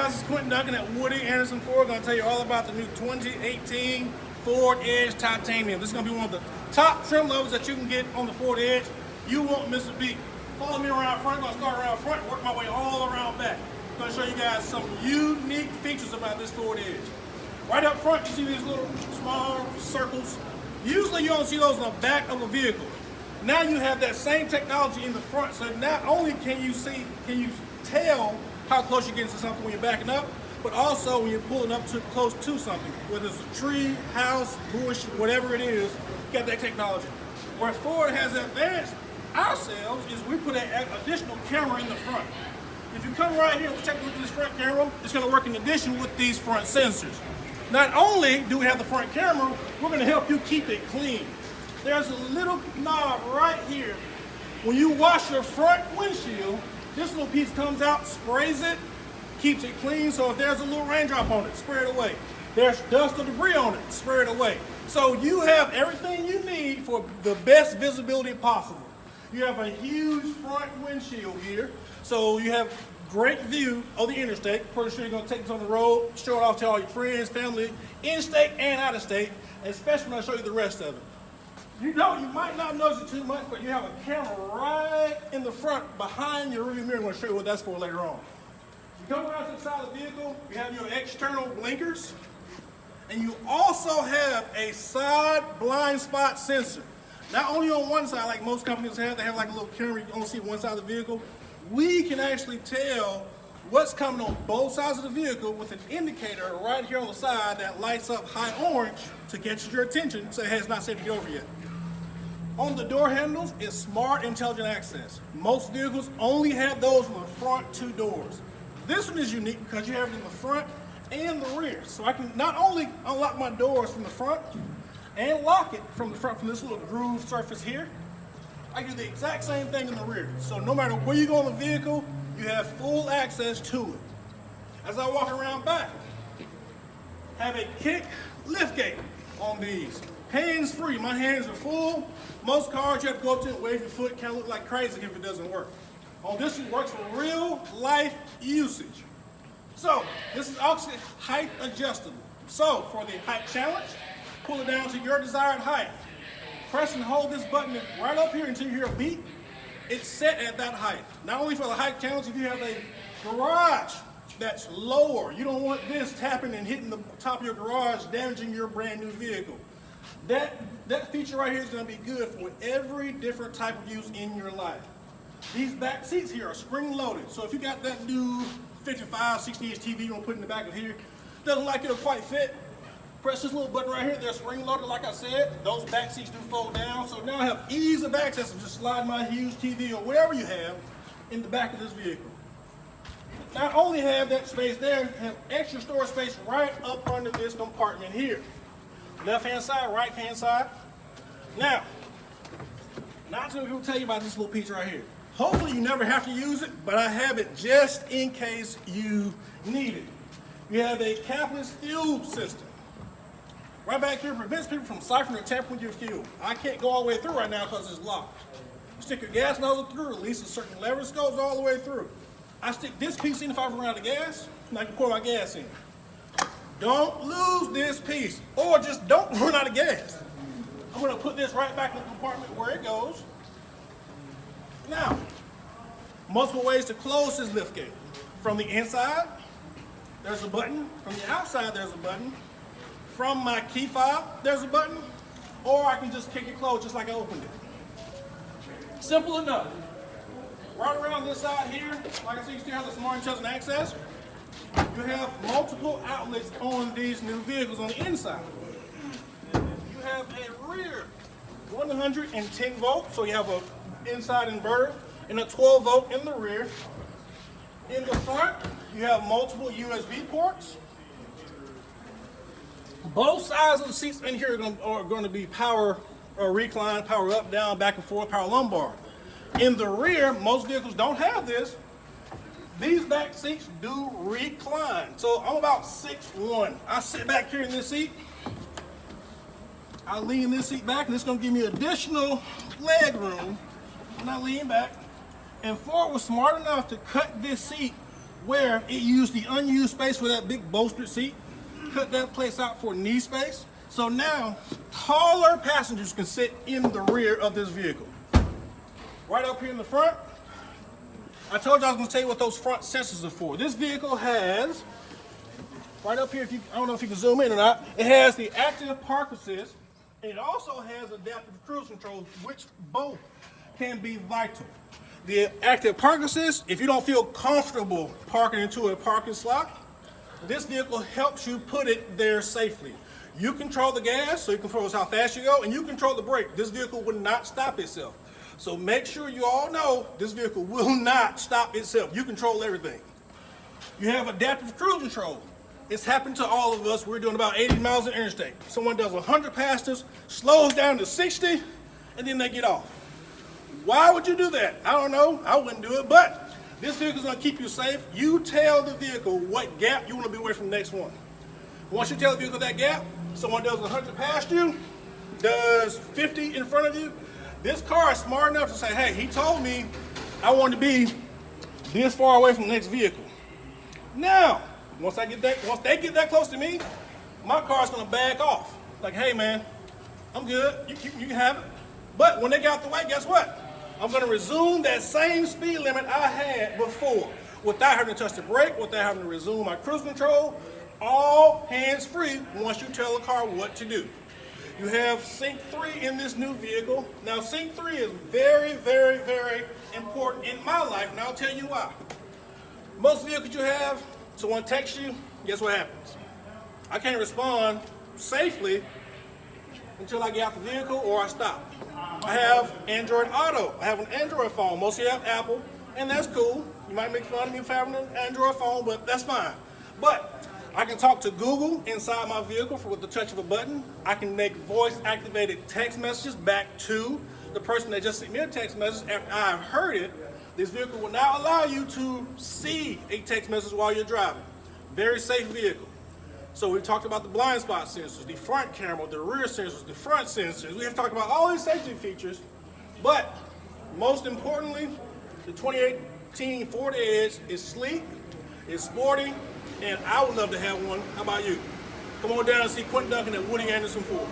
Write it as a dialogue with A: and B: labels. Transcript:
A: guys, it's Quenton Duncan at Woody Anderson Ford. I'm going to tell you all about the new 2018 Ford Edge Titanium. This is going to be one of the top trim levels that you can get on the Ford Edge. You won't miss a beat. Follow me around front. I'm going to start around front, work my way all around back. I'm going to show you guys some unique features about this Ford Edge. Right up front, you see these little small circles. Usually you don't see those in the back of a vehicle. Now you have that same technology in the front, so not only can you tell how close you're getting to something when you're backing up, but also when you're pulling up too close to something, whether it's a tree, house, bush, whatever it is, you got that technology. Where Ford has advanced ourselves is we put an additional camera in the front. If you come right here, let's take a look at this front camera. It's going to work in addition with these front sensors. Not only do we have the front camera, we're going to help you keep it clean. There's a little knob right here. When you wash your front windshield, this little piece comes out, sprays it, keeps it clean. So if there's a little raindrop on it, spray it away. There's dust or debris on it, spray it away. So you have everything you need for the best visibility possible. You have a huge front windshield here, so you have great view of the interstate. Pretty sure you're going to take this on the road, show it off to all your friends, family, in-state and out-of-state, especially when I show you the rest of it. You might not notice it too much, but you have a camera right in the front behind your rearview mirror. I'm going to show you what that's for later on. You come around to the side of the vehicle, you have your external blinkers, and you also have a side blind spot sensor. Not only on one side, like most companies have, they have like a little camera, you only see one side of the vehicle. We can actually tell what's coming on both sides of the vehicle with an indicator right here on the side that lights up high orange to catch your attention, so hey, it's not safe to get over yet. On the door handles is smart intelligent access. Most vehicles only have those on the front two doors. This one is unique because you have it in the front and the rear. So I can not only unlock my doors from the front and lock it from the front from this little groove surface here, I can do the exact same thing in the rear. So no matter where you go in the vehicle, you have full access to it. As I walk around back, have a kick lift gate on these. Hands free, my hands are full. Most cars you have to go up to and wave your foot, kind of look like crazy if it doesn't work. On this one, works for real life usage. So this is also height adjustable. So for the height challenge, pull it down to your desired height. Press and hold this button right up here until you hear a beep. It's set at that height. Not only for the height challenge, if you have a garage that's lower, you don't want this tapping and hitting the top of your garage, damaging your brand new vehicle. That feature right here is going to be good for every different type of use in your life. These back seats here are spring loaded. So if you got that new 55, 60-inch TV you want to put in the back of here, doesn't like it'll quite fit, press this little button right here. They're spring loaded, like I said. Those back seats do fold down. So now I have ease of access to just slide my huge TV or whatever you have in the back of this vehicle. Not only have that space there, have extra storage space right up under this compartment here. Left-hand side, right-hand side. Now, not too many people tell you about this little piece right here. Hopefully you never have to use it, but I have it just in case you need it. You have a capless fuel system. Right back here prevents people from siphoning or tampering your fuel. I can't go all the way through right now because it's locked. You stick your gas nozzle through, release a certain lever, goes all the way through. I stick this piece in if I run out of gas, and I can pour my gas in. Don't lose this piece, or just don't run out of gas. I'm going to put this right back in the compartment where it goes. Now, multiple ways to close this lift gate. From the inside, there's a button. From the outside, there's a button. From my key fob, there's a button. Or I can just kick it closed just like I opened it. Simple enough. Right around this side here, like I said, you still have the smart intelligent access. You have multiple outlets on these new vehicles on the inside. You have a rear 110 volt, so you have an inside inverter and a 12 volt in the rear. In the front, you have multiple USB ports. Both sides of the seats in here are going to be power or recline, power up, down, back and forth, power lumbar. In the rear, most vehicles don't have this. These back seats do recline. So I'm about 6'1". I sit back here in this seat. I lean this seat back, and it's going to give me additional leg room when I lean back. And Ford was smart enough to cut this seat where it used the unused space for that big bolstered seat, cut that place out for knee space. So now taller passengers can sit in the rear of this vehicle. Right up here in the front, I told you I was going to tell you what those front sensors are for. This vehicle has, right up here, I don't know if you can zoom in or not, it has the active park assist, and it also has adaptive cruise control, which both can be vital. The active park assist, if you don't feel comfortable parking into a parking slot, this vehicle helps you put it there safely. You control the gas, so you control how fast you go, and you control the brake. This vehicle will not stop itself. So make sure you all know this vehicle will not stop itself. You control everything. You have adaptive cruise control. It's happened to all of us. We're doing about 80 miles an interstate. Someone does 100 past us, slows down to 60, and then they get off. Why would you do that? I don't know. I wouldn't do it, but this vehicle is going to keep you safe. You tell the vehicle what gap you want to be away from the next one. Once you tell the vehicle that gap, someone does 100 past you, does 50 in front of you, this car is smart enough to say, hey, he told me I want to be this far away from the next vehicle. Now, once they get that close to me, my car's going to back off. Like, hey, man, I'm good. You can have it. But when they get out the way, guess what? I'm going to resume that same speed limit I had before without having to touch the brake, without having to resume my cruise control, all hands-free once you tell the car what to do. You have Sync 3 in this new vehicle. Now, Sync 3 is very, very, very important in my life, and I'll tell you why. Most vehicles you have, someone texts you, guess what happens? I can't respond safely until I get out the vehicle or I stop. I have Android Auto. I have an Android phone. Most of you have Apple, and that's cool. You might make fun of me for having an Android phone, but that's fine. But I can talk to Google inside my vehicle with the touch of a button. I can make voice-activated text messages back to the person that just sent me a text message after I've heard it. This vehicle will now allow you to see a text message while you're driving. Very safe vehicle. So we talked about the blind spot sensors, the front camera, the rear sensors, the front sensors. We have talked about all these safety features, but most importantly, the 2018 Ford Edge is sleek, it's sporty, and I would love to have one. How about you? Come on down and see Quenton Duncan at Woody Anderson Ford.